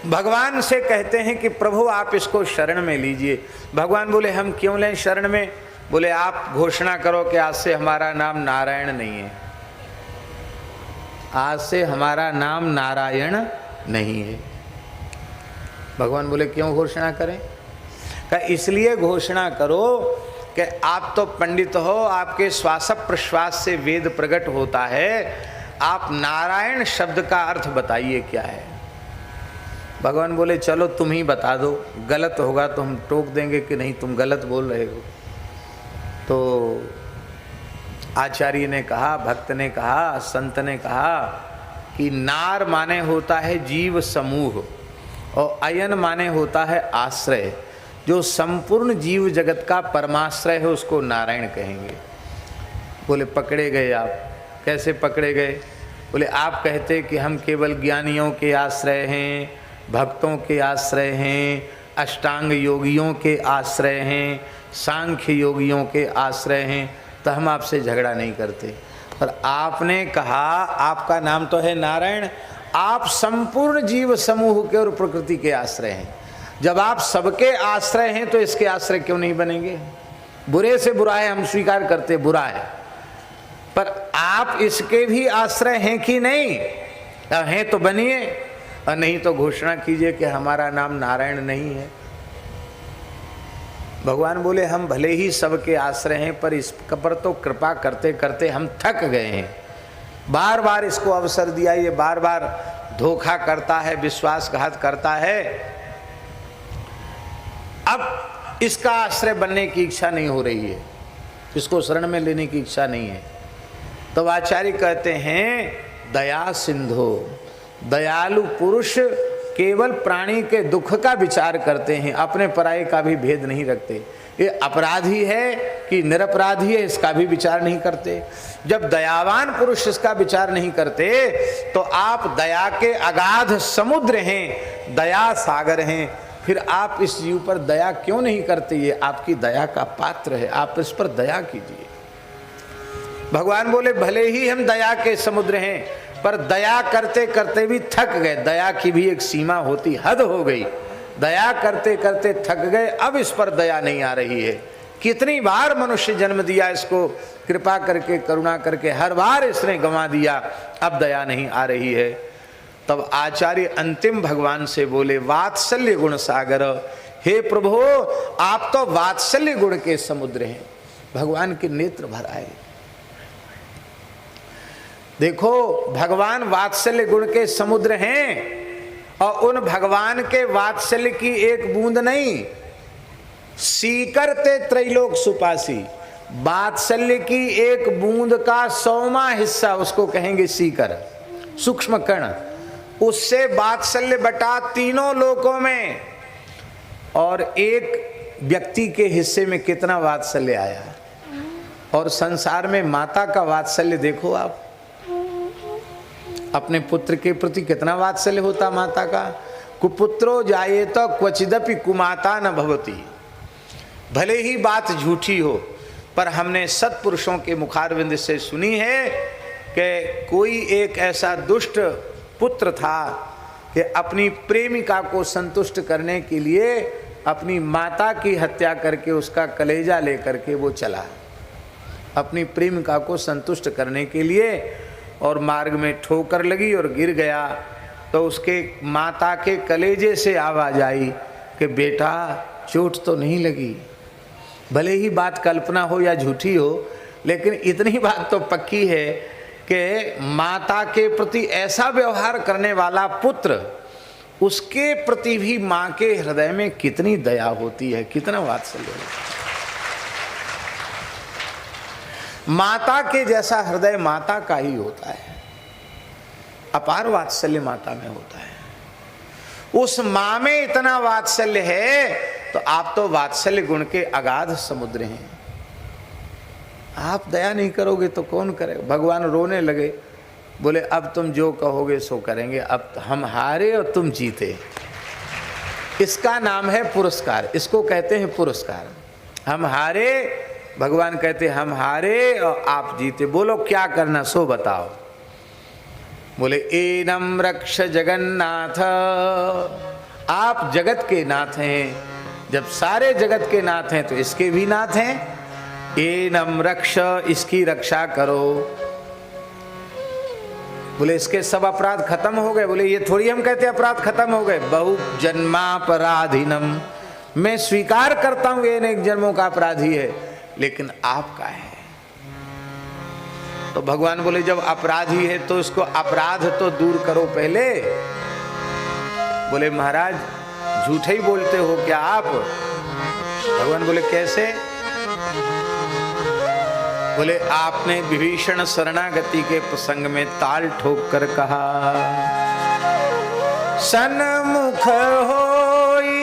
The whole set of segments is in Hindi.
भगवान से कहते हैं कि प्रभु आप इसको शरण में लीजिए। भगवान बोले हम क्यों लें शरण में? बोले आप घोषणा करो कि आज से हमारा नाम नारायण नहीं है, आज से हमारा नाम नारायण नहीं है। भगवान बोले क्यों घोषणा करें? कहा इसलिए घोषणा करो कि आप तो पंडित हो, आपके श्वास प्रश्वास से वेद प्रकट होता है, आप नारायण शब्द का अर्थ बताइए क्या है। भगवान बोले चलो तुम ही बता दो, गलत होगा तो हम टोक देंगे कि नहीं तुम गलत बोल रहे हो। तो आचार्य ने कहा, भक्त ने कहा, संत ने कहा कि नार माने होता है जीव समूह और अयन माने होता है आश्रय। जो संपूर्ण जीव जगत का परमाश्रय है उसको नारायण कहेंगे। बोले पकड़े गए आप। कैसे पकड़े गए? बोले आप कहते कि हम केवल ज्ञानियों के आश्रय हैं, भक्तों के आश्रय हैं, अष्टांग योगियों के आश्रय हैं, सांख्य योगियों के आश्रय हैं, तो हम आपसे झगड़ा नहीं करते। पर आपने कहा आपका नाम तो है नारायण, आप संपूर्ण जीव समूह के और प्रकृति के आश्रय हैं। जब आप सबके आश्रय हैं तो इसके आश्रय क्यों नहीं बनेंगे? बुरे से बुरा है हम स्वीकार करते, बुरा है, पर आप इसके भी आश्रय हैं कि नहीं? हैं तो बनिए, और नहीं तो घोषणा कीजिए कि हमारा नाम नारायण नहीं है। भगवान बोले हम भले ही सबके आश्रय हैं, पर इस पर तो कृपा करते करते हम थक गए हैं। बार बार इसको अवसर दिया, ये बार बार धोखा करता है, विश्वासघात करता है। अब इसका आश्रय बनने की इच्छा नहीं हो रही है, इसको शरण में लेने की इच्छा नहीं है। तो आचार्य कहते हैं दया सिंधो, दयालु पुरुष केवल प्राणी के दुख का विचार करते हैं, अपने पराये का भी भेद नहीं रखते। ये अपराधी है कि निरपराधी है इसका भी विचार नहीं करते। जब दयावान पुरुष इसका विचार नहीं करते तो आप दया के अगाध समुद्र हैं, दया सागर हैं, फिर आप इस जीव पर दया क्यों नहीं करते? ये आपकी दया का पात्र है, आप इस पर दया कीजिए। भगवान बोले भले ही हम दया के समुद्र हैं, पर दया करते करते भी थक गए। दया की भी एक सीमा होती, हद हो गई। दया करते करते थक गए, अब इस पर दया नहीं आ रही है। कितनी बार मनुष्य जन्म दिया इसको कृपा करके, करुणा करके, हर बार इसने गंवा दिया, अब दया नहीं आ रही है। तब आचार्य अंतिम भगवान से बोले वात्सल्य गुण सागर, हे प्रभु आप तो वात्सल्य गुण के समुद्र हैं। भगवान के नेत्र भर आए। देखो भगवान वात्सल्य गुण के समुद्र हैं, और उन भगवान के वात्सल्य की एक बूंद नहीं, सीकर ते त्रैलोक सुपासी, वात्सल्य की एक बूंद का 100वां हिस्सा उसको कहेंगे सीकर, सूक्ष्म कण, उससे वात्सल्य बटा तीनों लोकों में। और एक व्यक्ति के हिस्से में कितना वात्सल्य आया। और संसार में माता का वात्सल्य देखो आप, अपने पुत्र के प्रति कितना वात्सल्य होता माता का। कुपुत्रो जाये तो क्वचिदपि कुमाता न भवती। भले ही बात झूठी हो, पर हमने सत्पुरुषों के मुखारविंद से सुनी है कि कोई एक ऐसा दुष्ट पुत्र था कि अपनी प्रेमिका को संतुष्ट करने के लिए अपनी माता की हत्या करके उसका कलेजा लेकर के वो चला, अपनी प्रेमिका को संतुष्ट करने के लिए। और मार्ग में ठोकर लगी और गिर गया, तो उसके माता के कलेजे से आवाज आई कि बेटा चोट तो नहीं लगी। भले ही बात कल्पना हो या झूठी हो, लेकिन इतनी बात तो पक्की है कि माता के प्रति ऐसा व्यवहार करने वाला पुत्र, उसके प्रति भी माँ के हृदय में कितनी दया होती है, कितना वात्सल्य होता है। माता के जैसा हृदय माता का ही होता है, अपार वात्सल्य माता में होता है। उस माँ में इतना वात्सल्य है तो आप तो वात्सल्य गुण के अगाध समुद्र हैं। आप दया नहीं करोगे तो कौन करेगा? भगवान रोने लगे, बोले अब तुम जो कहोगे सो करेंगे, अब हम हारे और तुम जीते। इसका नाम है पुरस्कार, इसको कहते हैं पुरस्कार। हम हारे, भगवान कहते हम हारे और आप जीते। बोलो क्या करना सो बताओ। बोले एनम रक्ष जगन्नाथ आप जगत के नाथ हैं। जब सारे जगत के नाथ हैं तो इसके भी नाथ हैं। एनम रक्ष, इसकी रक्षा करो। बोले इसके सब अपराध खत्म हो गए? बोले ये थोड़ी हम कहते अपराध खत्म हो गए। बहु जन्मापराधीनम, मैं स्वीकार करता हूं ये अनेक जन्मों का अपराधी है, लेकिन आपका है। तो भगवान बोले जब अपराधी है तो इसको अपराध तो दूर करो पहले। बोले महाराज झूठे ही बोलते हो क्या आप? भगवान बोले कैसे? बोले आपने विभीषण शरणागति के प्रसंग में ताल ठोक कर कहा, सन्मुख होई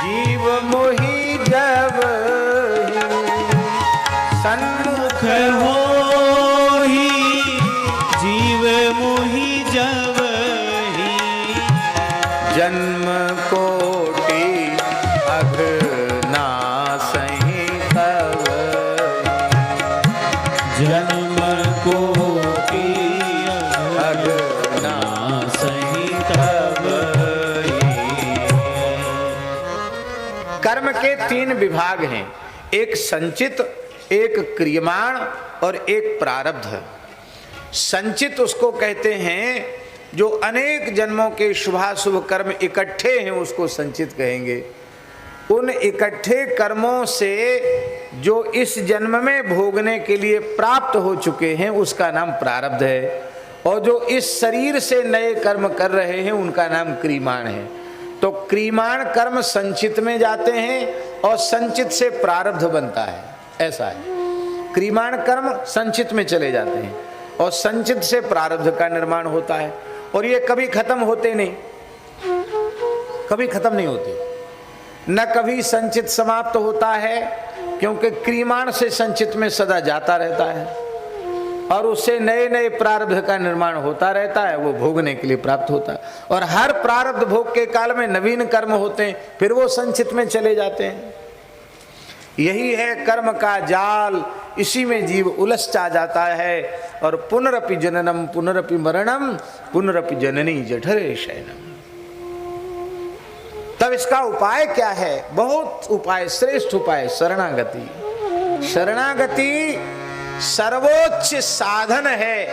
जीव मोहि जब, सन्मुख होई जीव मोहि जब, जन्म कोटि अघ नासहि तब, जन्म कोटि अघ नासहि तब। कर्म के 3 विभाग हैं, एक संचित, एक क्रियमाण और एक प्रारब्ध। संचित उसको कहते हैं जो अनेक जन्मों के शुभाशुभ कर्म इकट्ठे हैं, उसको संचित कहेंगे। उन इकट्ठे कर्मों से जो इस जन्म में भोगने के लिए प्राप्त हो चुके हैं उसका नाम प्रारब्ध है, और जो इस शरीर से नए कर्म कर रहे हैं उनका नाम क्रियमाण है। तो क्रियमाण कर्म संचित में जाते हैं और संचित से प्रारब्ध बनता है, ऐसा है। क्रियमाण कर्म संचित में चले जाते हैं और संचित से प्रारब्ध का निर्माण होता है, और ये कभी खत्म होते नहीं, कभी खत्म नहीं होते। न कभी संचित समाप्त होता है, क्योंकि क्रियमाण से संचित में सदा जाता रहता है और उससे नए नए प्रारब्ध का निर्माण होता रहता है, वो भोगने के लिए प्राप्त होता है। और हर प्रारब्ध भोग के काल में नवीन कर्म होते हैं, फिर वो संचित में चले जाते हैं। यही है कर्म का जाल, इसी में जीव उलझ जाता है। और पुनरपि जननम पुनरपि मरणम पुनरपि जननी जठरे शयनम। तब इसका उपाय क्या है? बहुत उपाय, श्रेष्ठ उपाय शरणागति। शरणागति सर्वोच्च साधन है,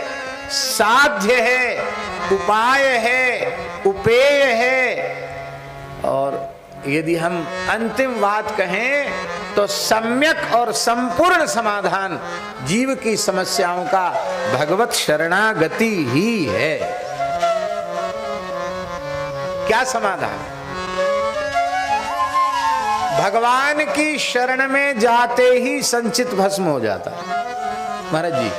साध्य है, उपाय है, उपेय है। और यदि हम अंतिम बात कहें तो सम्यक और संपूर्ण समाधान जीव की समस्याओं का भगवत शरणागति ही है। क्या समाधान? भगवान की शरण में जाते ही संचित भस्म हो जाता है। महाराज जी,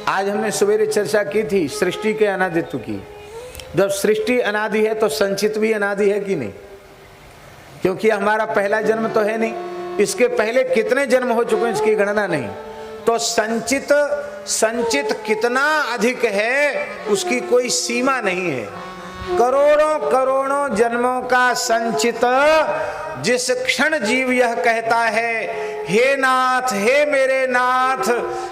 आज हमने सवेरे चर्चा की थी सृष्टि के अनादित्व की। जब सृष्टि अनादि है तो संचित भी अनादि है कि नहीं? क्योंकि हमारा पहला जन्म तो है नहीं, इसके पहले कितने जन्म हो चुके हैं इसकी गणना नहीं। तो संचित कितना अधिक है उसकी कोई सीमा नहीं है। करोड़ों करोड़ों जन्मों का संचित जिस क्षण जीव यह कहता है, हे नाथ, हे मेरे नाथ,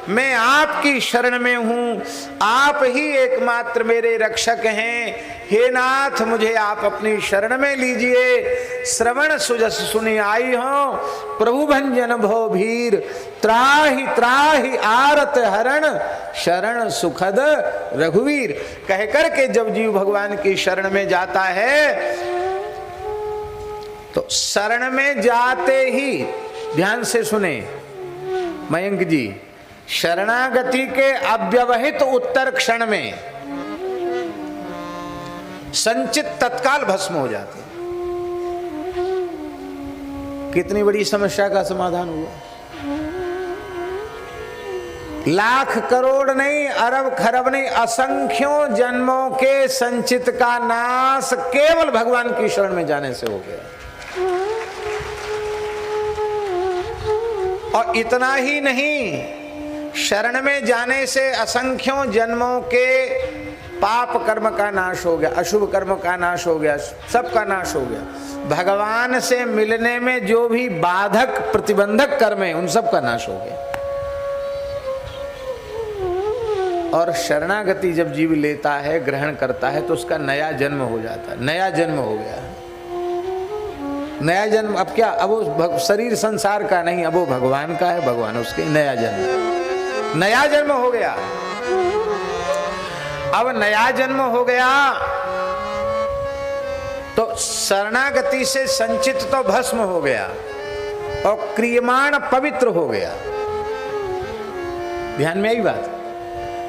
मैं आपकी शरण में हूँ, आप ही एकमात्र मेरे रक्षक हैं, हे नाथ मुझे आप अपनी शरण में लीजिए। श्रवण सुजस सुनि आई हो, प्रभु भंजन भो भीर, त्राहि त्राहि आरत हरण, शरण सुखद रघुवीर। कहकर के जब जीव भगवान की शरण में जाता है तो शरण में जाते ही, ध्यान से सुने मयंक जी, शरणागति के अव्यवहित उत्तर क्षण में संचित तत्काल भस्म हो जाते। कितनी बड़ी समस्या का समाधान हुआ। लाख करोड़ नहीं, अरब खरब नहीं, असंख्यों जन्मों के संचित का नाश केवल भगवान की शरण में जाने से हो गया। और इतना ही नहीं, शरण में जाने से असंख्यों जन्मों के पाप कर्म का नाश हो गया, अशुभ कर्म का नाश हो गया, सब का नाश हो गया। भगवान से मिलने में जो भी बाधक प्रतिबंधक कर्म है उन सब का नाश हो गया। और शरणागति जब जीव लेता है, ग्रहण करता है, तो उसका नया जन्म हो जाता है। नया जन्म हो गया, नया जन्म। अब क्या, अब वो शरीर संसार का नहीं, अब वो भगवान का है, भगवान उसके। नया जन्म, नया जन्म हो गया। अब नया जन्म हो गया तो शरणागति से संचित तो भस्म हो गया और क्रियमाण पवित्र हो गया। ध्यान में आई बात।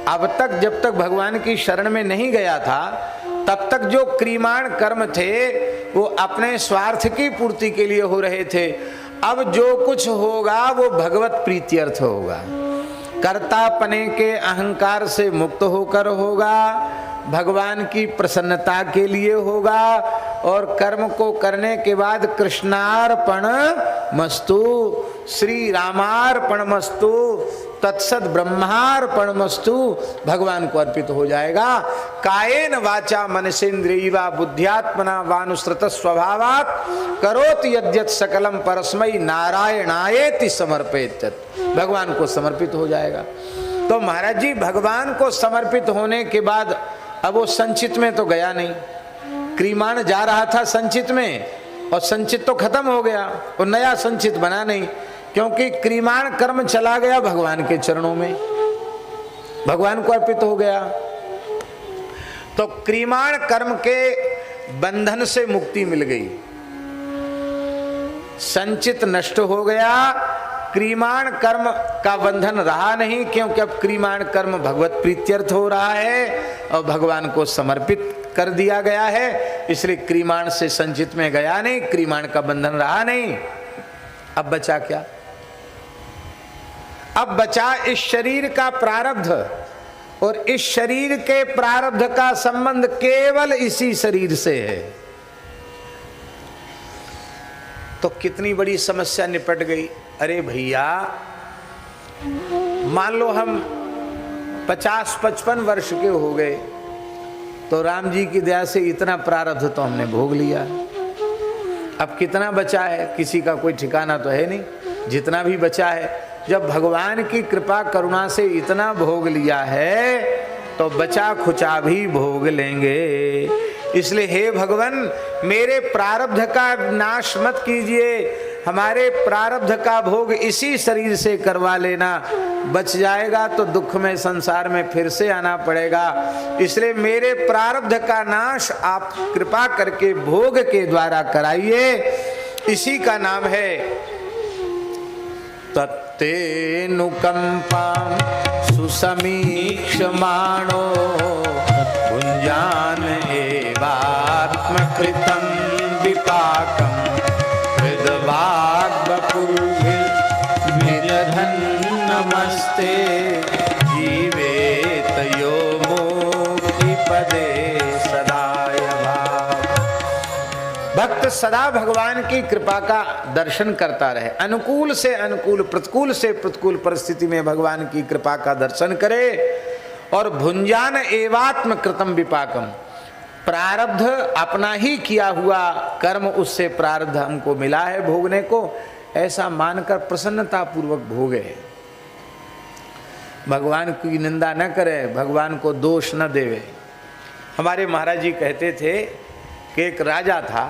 अब तक जब तक भगवान की शरण में नहीं गया था, तब तक जो क्रियमाण कर्म थे वो अपने स्वार्थ की पूर्ति के लिए हो रहे थे। अब जो कुछ होगा वो भगवत प्रीत्यर्थ होगा, कर्तापने के अहंकार से मुक्त होकर होगा, भगवान की प्रसन्नता के लिए होगा, और कर्म को करने के बाद कृष्णार्पण मस्तु, श्री रामार्पण मस्तु, तत्सत ब्रह्मार्पण मस्तु, भगवान को अर्पित हो जाएगा। कायेन वाचा मनसेन्द्रियवा बुद्ध्यात्मना वानुसृत स्वभावात् करोति यद्यत् सकलम परस्मै नारायणायेति समर्पयेत्, भगवान को समर्पित हो जाएगा। तो महाराज जी भगवान को समर्पित होने के बाद अब वो संचित में तो गया नहीं, क्रियमाण जा रहा था संचित में, और संचित तो खत्म हो गया, वो नया संचित बना नहीं, क्योंकि क्रियमाण कर्म चला गया भगवान के चरणों में, भगवान को अर्पित हो गया। तो क्रियमाण कर्म के बंधन से मुक्ति मिल गई, संचित नष्ट हो गया, क्रियमाण कर्म का बंधन रहा नहीं, क्योंकि अब क्रियमाण कर्म भगवत प्रीत्यर्थ हो रहा है और भगवान को समर्पित कर दिया गया है, इसलिए क्रियमाण से संचित में गया नहीं, क्रियमाण का बंधन रहा नहीं। अब बचा क्या? अब बचा इस शरीर का प्रारब्ध, और इस शरीर के प्रारब्ध का संबंध केवल इसी शरीर से है। तो कितनी बड़ी समस्या निपट गई। अरे भैया, मान लो हम 50-55 वर्ष के हो गए, तो राम जी की दया से इतना प्रारब्ध तो हमने भोग लिया। अब कितना बचा है किसी का कोई ठिकाना तो है नहीं। जितना भी बचा है, जब भगवान की कृपा करुणा से इतना भोग लिया है, तो बचा खुचा भी भोग लेंगे। इसलिए हे भगवान, मेरे प्रारब्ध का नाश मत कीजिए, हमारे प्रारब्ध का भोग इसी शरीर से करवा लेना, बच जाएगा तो दुख में संसार में फिर से आना पड़ेगा। इसलिए मेरे प्रारब्ध का नाश आप कृपा करके भोग के द्वारा कराइए। इसी का नाम है तत्तेनुकंपां सुसमीक्षमाणो भुञ्जान एवात्मकृतं विपाकम् नमस्ते जीवेत यो मुक्ति पदे सदाय भाव। भक्त सदा भगवान की कृपा का दर्शन करता रहे, अनुकूल से अनुकूल, प्रतिकूल से प्रतिकूल परिस्थिति में भगवान की कृपा का दर्शन करे। और भुंजान एवात्म कृतम विपाकम, प्रारब्ध अपना ही किया हुआ कर्म, उससे प्रारब्ध हमको मिला है भोगने को, ऐसा मानकर प्रसन्नता पूर्वक भोगे। भगवान की निंदा न करे, भगवान को दोष न देवे। हमारे महाराज जी कहते थे कि एक राजा था,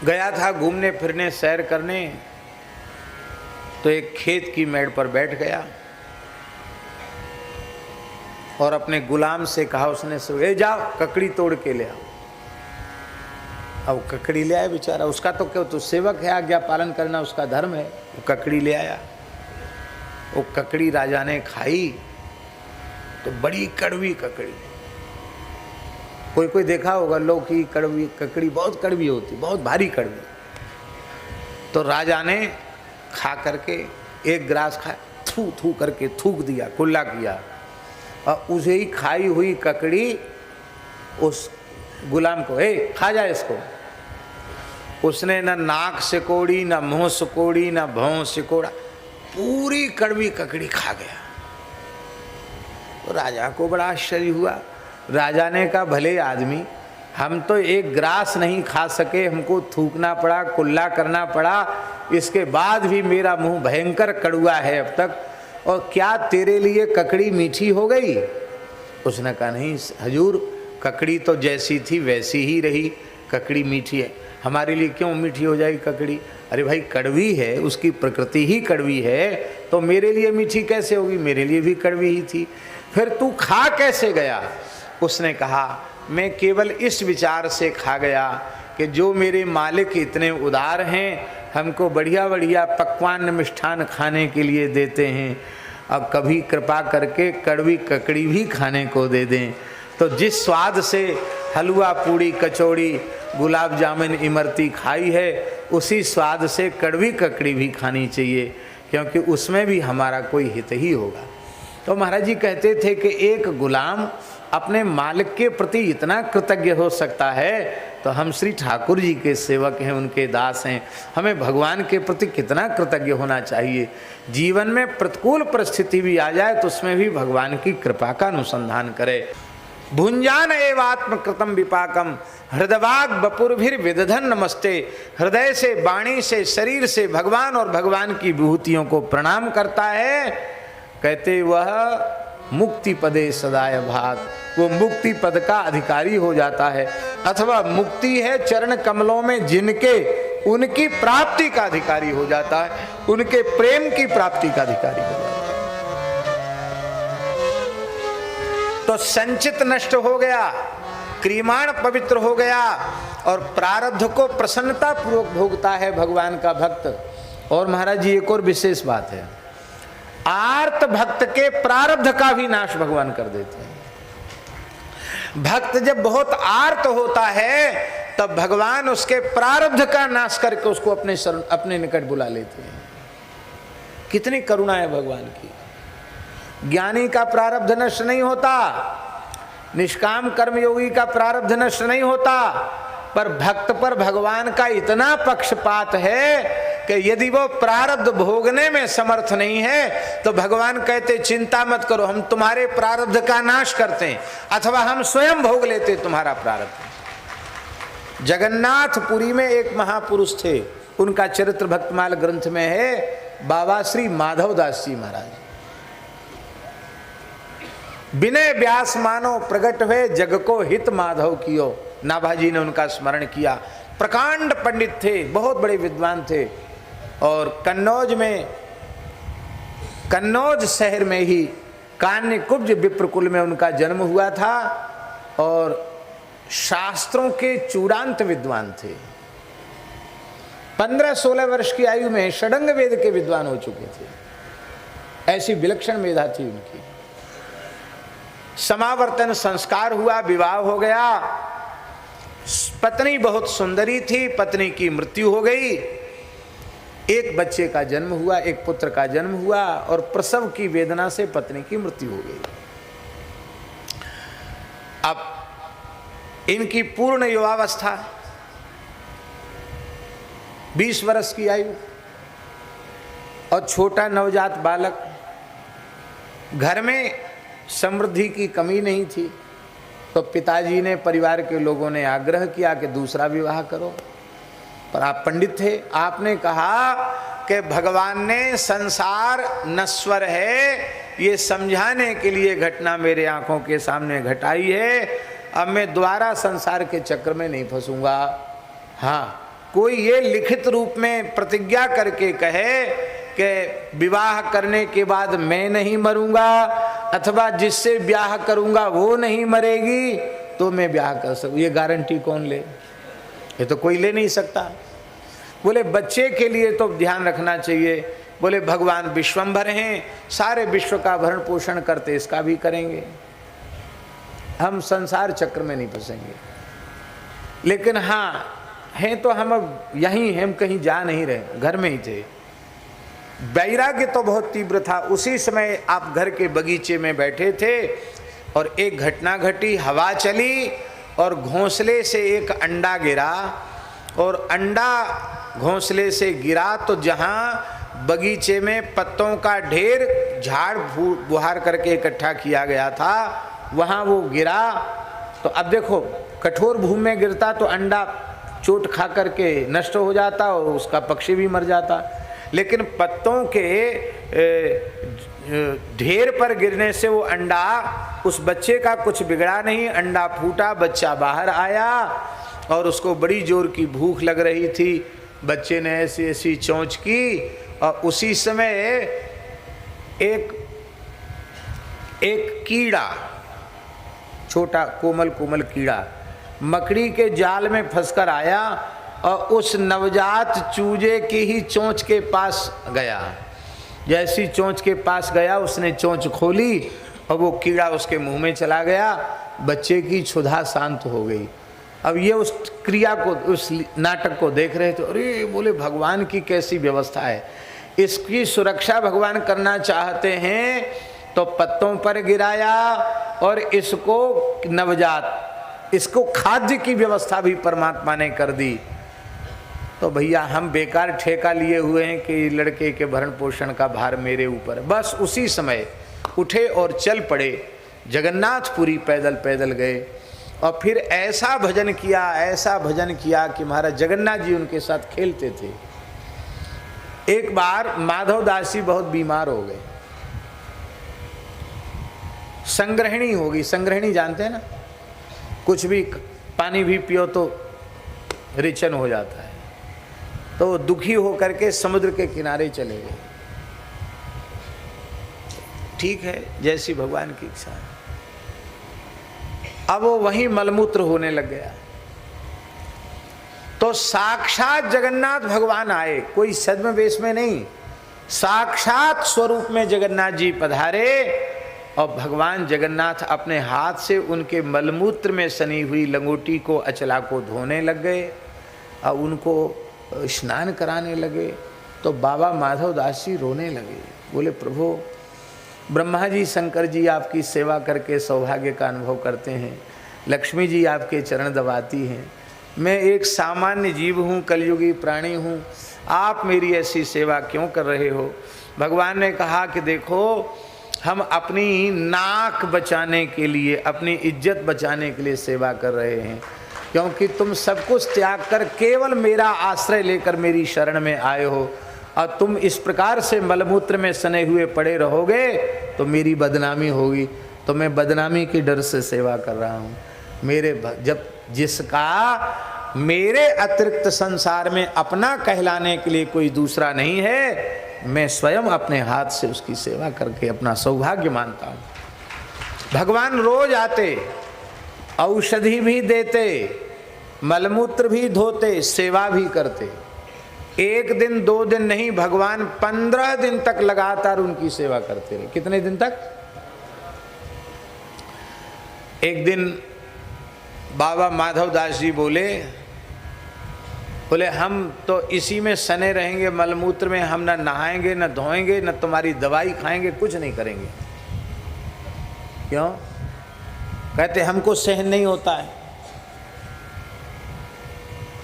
गया था घूमने फिरने सैर करने, तो एक खेत की मेड़ पर बैठ गया और अपने गुलाम से कहा, उसने ए जाओ ककड़ी तोड़ के ले आओ। अब ककड़ी ले आया बेचारा, उसका तो क्यों, तो सेवक है, आज्ञा पालन करना उसका धर्म है। वो ककड़ी ले आया, वो ककड़ी राजा ने खाई तो बड़ी कड़वी ककड़ी। कोई कोई देखा होगा लौकी कड़वी, ककड़ी बहुत कड़वी होती, बहुत भारी कड़वी। तो राजा ने खा करके एक गिलास खाया, थू थू करके थूक दिया, कुल्ला किया, और उसे ही खाई हुई ककड़ी उस गुलाम को, खा जाए इसको। उसने न नाक सिकोड़ी, न मुंह सिकोड़ी, न भौं सिकोड़ा, पूरी कड़वी ककड़ी खा गया। तो राजा को बड़ा आश्चर्य हुआ। राजा ने कहा, भले आदमी, हम तो एक ग्रास नहीं खा सके, हमको थूकना पड़ा, कुल्ला करना पड़ा, इसके बाद भी मेरा मुंह भयंकर कड़ुआ है अब तक। और क्या तेरे लिए ककड़ी मीठी हो गई? उसने कहा नहीं हजूर, ककड़ी तो जैसी थी वैसी ही रही, ककड़ी मीठी है, हमारे लिए क्यों मीठी हो जाएगी ककड़ी? अरे भाई कड़वी है, उसकी प्रकृति ही कड़वी है, तो मेरे लिए मीठी कैसे होगी? मेरे लिए भी कड़वी ही थी। फिर तू खा कैसे गया? उसने कहा मैं केवल इस विचार से खा गया कि जो मेरे मालिक इतने उदार हैं, हमको बढ़िया बढ़िया पकवान मिष्ठान खाने के लिए देते हैं, अब कभी कृपा करके कड़वी ककड़ी भी खाने को दे दें। तो जिस स्वाद से हलवा पूड़ी कचौड़ी गुलाब जामुन इमरती खाई है, उसी स्वाद से कड़वी ककड़ी भी खानी चाहिए, क्योंकि उसमें भी हमारा कोई हित ही होगा। तो महाराज जी कहते थे कि एक गुलाम अपने मालिक के प्रति इतना कृतज्ञ हो सकता है, तो हम श्री ठाकुर जी के सेवक हैं, उनके दास हैं, हमें भगवान के प्रति कितना कृतज्ञ होना चाहिए। जीवन में प्रतिकूल परिस्थिति भी आ जाए तो उसमें भी भगवान की कृपा का अनुसंधान करे। भुंजान एवात्म कृतम विपाकम हृदवाग बपुरभिर विदधन नमस्ते। हृदय से, वाणी से, शरीर से भगवान और भगवान की विभूतियों को प्रणाम करता है। कहते वह मुक्ति पदे सदाय भाग, वो मुक्ति पद का अधिकारी हो जाता है, अथवा मुक्ति है चरण कमलों में जिनके, उनकी प्राप्ति का अधिकारी हो जाता है, उनके प्रेम की प्राप्ति का अधिकारी हो जाता है। तो संचित नष्ट हो गया, क्रियमाण पवित्र हो गया, और प्रारब्ध को प्रसन्नता पूर्वक भोगता है भगवान का भक्त। और महाराज जी एक और विशेष बात है, आर्त भक्त के प्रारब्ध का भी नाश भगवान कर देते हैं। भक्त जब बहुत आर्त होता है तब भगवान उसके प्रारब्ध का नाश करके उसको अपने शरण, अपने निकट बुला लेते हैं। कितनी करुणा है भगवान की। ज्ञानी का प्रारब्ध नष्ट नहीं होता, निष्काम कर्मयोगी का प्रारब्ध नष्ट नहीं होता, पर भक्त पर भगवान का इतना पक्षपात है कि यदि वो प्रारब्ध भोगने में समर्थ नहीं है तो भगवान कहते चिंता मत करो, हम तुम्हारे प्रारब्ध का नाश करते हैं, अथवा हम स्वयं भोग लेते तुम्हारा प्रारब्ध। जगन्नाथपुरी में एक महापुरुष थे, उनका चरित्र भक्तमाल ग्रंथ में है, बाबा श्री माधव दास जी महाराज। विनय व्यास मानो प्रगट हुए, जग को हित माधव कियो। नाभाजी ने उनका स्मरण किया। प्रकांड पंडित थे, बहुत बड़े विद्वान थे, और कन्नौज शहर में ही कान्य कुब्ज विप्रकुल में उनका जन्म हुआ था, और शास्त्रों के चूड़ांत विद्वान थे। 15-16 वर्ष की आयु में षडंग वेद के विद्वान हो चुके थे, ऐसी विलक्षण मेधा थी उनकी। समावर्तन संस्कार हुआ, विवाह हो गया, पत्नी बहुत सुंदरी थी, पत्नी की मृत्यु हो गई, एक बच्चे का जन्म हुआ, एक पुत्र का जन्म हुआ, और प्रसव की वेदना से पत्नी की मृत्यु हो गई। अब इनकी पूर्ण युवावस्था, 20 वर्ष की आयु, और छोटा नवजात बालक। घर में समृद्धि की कमी नहीं थी, तो पिताजी ने, परिवार के लोगों ने आग्रह किया कि दूसरा विवाह करो, पर आप पंडित थे, आपने कहा कि भगवान ने संसार नश्वर है ये समझाने के लिए घटना मेरे आंखों के सामने घटाई है, अब मैं दोबारा संसार के चक्र में नहीं फंसूंगा। हाँ, कोई ये लिखित रूप में प्रतिज्ञा करके कहे कि विवाह करने के बाद मैं नहीं मरूंगा, अथवा जिससे ब्याह करूंगा वो नहीं मरेगी, तो मैं ब्याह कर सकूं, ये गारंटी कौन ले? ये तो कोई ले नहीं सकता। बोले बच्चे के लिए तो ध्यान रखना चाहिए, बोले भगवान विश्वम्भर हैं, सारे विश्व का भरण पोषण करते, इसका भी करेंगे, हम संसार चक्र में नहीं फंसेंगे। लेकिन हाँ, हैं तो हम अब यहीं हैं, हम कहीं जा नहीं रहे, घर में ही थे। वैराग्य तो बहुत तीव्र था। उसी समय आप घर के बगीचे में बैठे थे और एक घटना घटी, हवा चली और घोंसले से एक अंडा गिरा, और अंडा घोंसले से गिरा तो जहाँ बगीचे में पत्तों का ढेर झाड़ बुहार करके इकट्ठा किया गया था, वहाँ वो गिरा। तो अब देखो, कठोर भूमि में गिरता तो अंडा चोट खा करके नष्ट हो जाता और उसका पक्षी भी मर जाता, लेकिन पत्तों के ढेर पर गिरने से वो अंडा, उस बच्चे का कुछ बिगड़ा नहीं, अंडा फूटा, बच्चा बाहर आया और उसको बड़ी जोर की भूख लग रही थी। बच्चे ने ऐसी ऐसी चोंच की और उसी समय एक कीड़ा, छोटा कोमल कोमल कीड़ा मकड़ी के जाल में फंसकर आया और उस नवजात चूजे की ही चोंच के पास गया। जैसी चोंच के पास गया उसने चोंच खोली और वो कीड़ा उसके मुंह में चला गया। बच्चे की क्षुधा शांत हो गई। अब ये उस क्रिया को, उस नाटक को देख रहे थे। अरे बोले भगवान की कैसी व्यवस्था है, इसकी सुरक्षा भगवान करना चाहते हैं तो पत्तों पर गिराया और इसको नवजात, इसको खाद्य की व्यवस्था भी परमात्मा ने कर दी। तो भैया हम बेकार ठेका लिए हुए हैं कि लड़के के भरण पोषण का भार मेरे ऊपर। बस उसी समय उठे और चल पड़े, जगन्नाथपुरी पैदल पैदल गए और फिर ऐसा भजन किया कि महाराज जगन्नाथ जी उनके साथ खेलते थे। एक बार माधव दास जी बहुत बीमार हो गए, संग्रहणी होगी। संग्रहणी जानते हैं ना, कुछ भी पानी भी पियो तो रिचन हो जाता है। तो दुखी होकर के समुद्र के किनारे चले गए। ठीक है, जैसी भगवान की इच्छा है। अब वो वहीं मलमूत्र होने लग गया तो साक्षात जगन्नाथ भगवान आए, कोई छद्मवेश में नहीं, साक्षात स्वरूप में जगन्नाथ जी पधारे और भगवान जगन्नाथ अपने हाथ से उनके मलमूत्र में सनी हुई लंगोटी को, अचला को धोने लग गए और उनको स्नान कराने लगे। तो बाबा माधव दास जी रोने लगे, बोले प्रभु ब्रह्मा जी शंकर जी आपकी सेवा करके सौभाग्य का अनुभव करते हैं, लक्ष्मी जी आपके चरण दबाती हैं, मैं एक सामान्य जीव हूँ, कलयुगी प्राणी हूँ, आप मेरी ऐसी सेवा क्यों कर रहे हो। भगवान ने कहा कि देखो हम अपनी नाक बचाने के लिए, अपनी इज्जत बचाने के लिए सेवा कर रहे हैं, क्योंकि तुम सब कुछ त्याग कर केवल मेरा आश्रय लेकर मेरी शरण में आए हो और तुम इस प्रकार से मलमूत्र में सने हुए पड़े रहोगे तो मेरी बदनामी होगी। तो मैं बदनामी के डर से सेवा कर रहा हूँ। जब जिसका मेरे अतिरिक्त संसार में अपना कहलाने के लिए कोई दूसरा नहीं है, मैं स्वयं अपने हाथ से उसकी सेवा करके अपना सौभाग्य मानता हूँ। भगवान रोज आते, औषधि भी देते, मलमूत्र भी धोते, सेवा भी करते। एक दिन 2 दिन नहीं, भगवान 15 दिन तक लगातार उनकी सेवा करते रहे। कितने दिन तक? एक दिन बाबा माधव दास जी बोले हम तो इसी में सने रहेंगे, मलमूत्र में, हम न नहाएंगे न धोएंगे न तुम्हारी दवाई खाएंगे, कुछ नहीं करेंगे। क्यों? कहते हमको सहन नहीं होता है,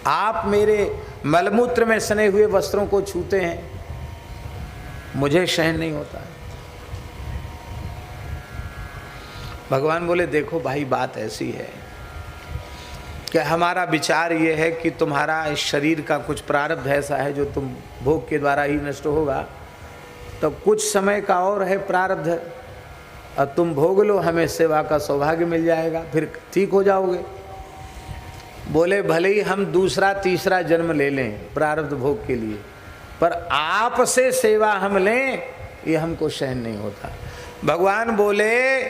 आप मेरे मलमूत्र में सने हुए वस्त्रों को छूते हैं, मुझे सहन नहीं होता है। भगवान बोले देखो भाई बात ऐसी है कि हमारा विचार ये है कि तुम्हारा इस शरीर का कुछ प्रारब्ध ऐसा है जो तुम भोग के द्वारा ही नष्ट होगा, तो कुछ समय का और है प्रारब्ध, और तुम भोग लो, हमें सेवा का सौभाग्य मिल जाएगा, फिर ठीक हो जाओगे। बोले भले ही हम दूसरा तीसरा जन्म ले लें प्रारब्ध भोग के लिए, पर आपसे सेवा हम लें ये हमको सहन नहीं होता। भगवान बोले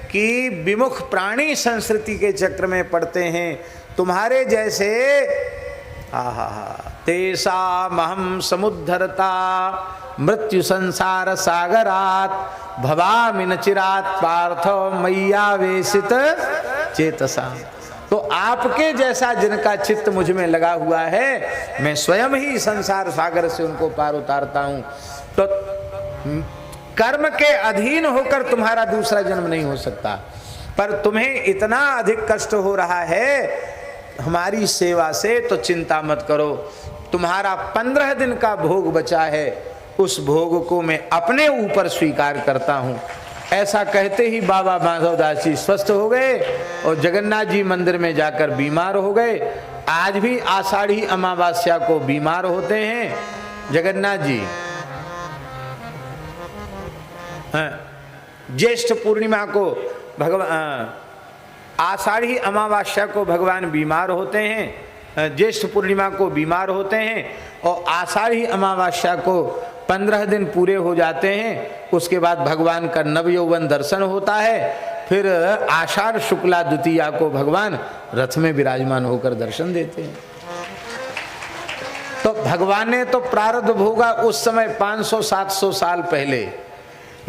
कि विमुख प्राणी संस्कृति के चक्र में पड़ते हैं, तुम्हारे जैसे तेसा महम समुद्धरता मृत्यु संसार सागरात भवामि न चिरात पार्थो मैयावेशित चेतसा। तो आपके जैसा जिनका चित्त मुझ में लगा हुआ है, मैं स्वयं ही संसार सागर से उनको पार उतारता हूं। तो कर्म के अधीन होकर तुम्हारा दूसरा जन्म नहीं हो सकता, पर तुम्हें इतना अधिक कष्ट हो रहा है हमारी सेवा से, तो चिंता मत करो, तुम्हारा 15 दिन का भोग बचा है, उस भोग को मैं अपने ऊपर स्वीकार करता हूं। ऐसा कहते ही बाबा माधव दास जी स्वस्थ हो गए और जगन्नाथ जी मंदिर में जाकर बीमार हो गए। आज भी आषाढ़ी अमावस्या को बीमार होते हैं जगन्नाथ जी। ज्येष्ठ पूर्णिमा को भगवान, आषाढ़ी अमावस्या को भगवान बीमार होते हैं, ज्येष्ठ पूर्णिमा को बीमार होते हैं और आषाढ़ी अमावस्या को 15 दिन पूरे हो जाते हैं। उसके बाद भगवान का नवयौवन दर्शन होता है। फिर आषाढ़ शुक्ला द्वितीया को भगवान रथ में विराजमान होकर दर्शन देते हैं। तो भगवान ने तो प्रारब्ध भोगा उस समय 500-700 साल पहले,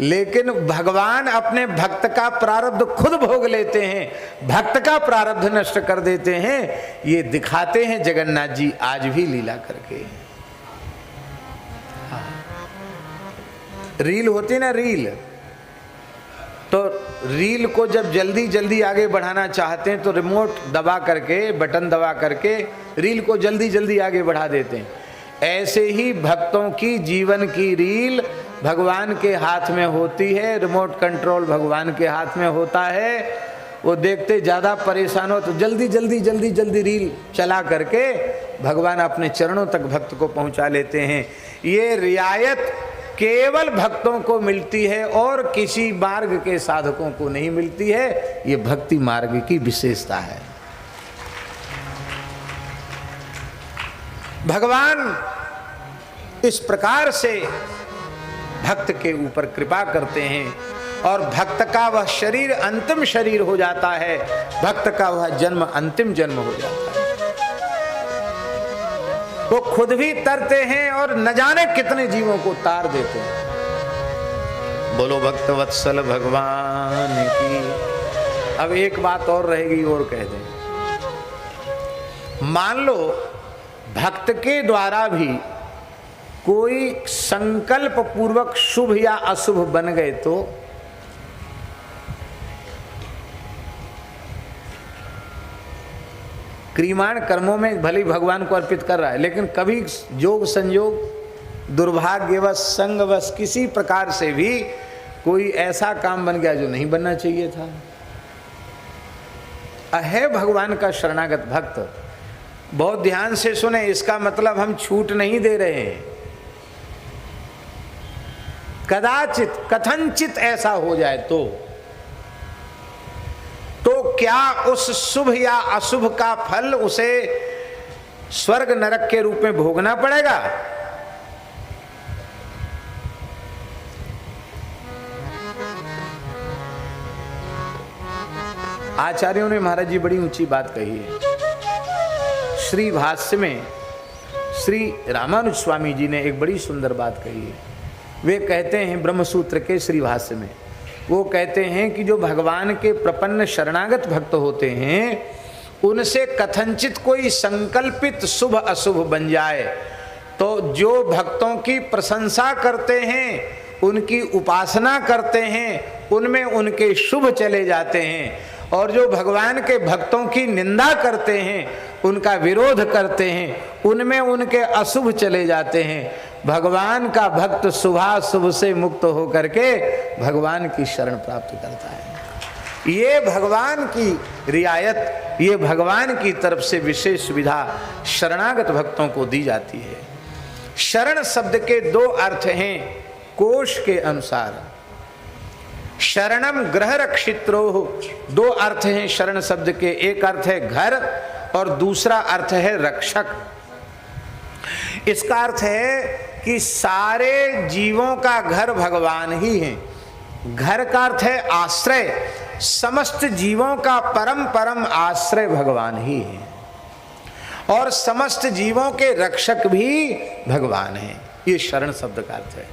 लेकिन भगवान अपने भक्त का प्रारब्ध खुद भोग लेते हैं, भक्त का प्रारब्ध नष्ट कर देते हैं। ये दिखाते हैं जगन्नाथ जी आज भी लीला करके। रील होती ना, रील, तो रील को जब जल्दी जल्दी आगे बढ़ाना चाहते हैं तो रिमोट दबा करके, बटन दबा करके रील को जल्दी जल्दी आगे बढ़ा देते हैं। ऐसे ही भक्तों की जीवन की रील भगवान के हाथ में होती है, रिमोट कंट्रोल भगवान के हाथ में होता है। वो देखते ज़्यादा परेशान हो तो जल्दी जल्दी जल्दी जल्दी रील चला करके भगवान अपने चरणों तक भक्त को पहुंचा लेते हैं। ये रियायत केवल भक्तों को मिलती है और किसी मार्ग के साधकों को नहीं मिलती है। ये भक्ति मार्ग की विशेषता है। भगवान इस प्रकार से भक्त के ऊपर कृपा करते हैं और भक्त का वह शरीर अंतिम शरीर हो जाता है, भक्त का वह जन्म अंतिम जन्म हो जाता है। वो खुद भी तरते हैं और न जाने कितने जीवों को तार देते हैं। बोलो भक्त वत्सल भगवान की। अब एक बात और रहेगी और कह दें, मान लो भक्त के द्वारा भी कोई संकल्प पूर्वक शुभ या अशुभ बन गए तो क्रियमाण कर्मों में भले भगवान को अर्पित कर रहा है, लेकिन कभी योग संयोग दुर्भाग्यवश संगवश किसी प्रकार से भी कोई ऐसा काम बन गया जो नहीं बनना चाहिए था। है भगवान का शरणागत भक्त, बहुत ध्यान से सुने, इसका मतलब हम छूट नहीं दे रहे हैं। कदाचित कथनचित ऐसा हो जाए तो क्या उस शुभ या अशुभ का फल उसे स्वर्ग नरक के रूप में भोगना पड़ेगा? आचार्यों ने महाराज जी बड़ी ऊंची बात कही है। श्री भाष्य में श्री रामानुज स्वामी जी ने एक बड़ी सुंदर बात कही है। वे कहते हैं ब्रह्मसूत्र के श्री भाष्य में, वो कहते हैं कि जो भगवान के प्रपन्न शरणागत भक्त होते हैं उनसे कथनचित कोई संकल्पित शुभ अशुभ बन जाए तो जो भक्तों की प्रशंसा करते हैं, उनकी उपासना करते हैं, उनमें उनके शुभ चले जाते हैं, और जो भगवान के भक्तों की निंदा करते हैं, उनका विरोध करते हैं, उनमें उनके अशुभ चले जाते हैं। भगवान का भक्त शुभाशुभ से मुक्त होकर के भगवान की शरण प्राप्त करता है। ये भगवान की रियायत, ये भगवान की तरफ से विशेष सुविधा शरणागत भक्तों को दी जाती है। शरण शब्द के दो अर्थ हैं कोश के अनुसार। शरणम गृह रक्षित्रो, दो अर्थ हैं शरण शब्द के। एक अर्थ है घर और दूसरा अर्थ है रक्षक। इसका अर्थ है कि सारे जीवों का घर भगवान ही है। घर का अर्थ है आश्रय, समस्त जीवों का परम परम आश्रय भगवान ही है, और समस्त जीवों के रक्षक भी भगवान हैं। ये शरण शब्द का अर्थ है।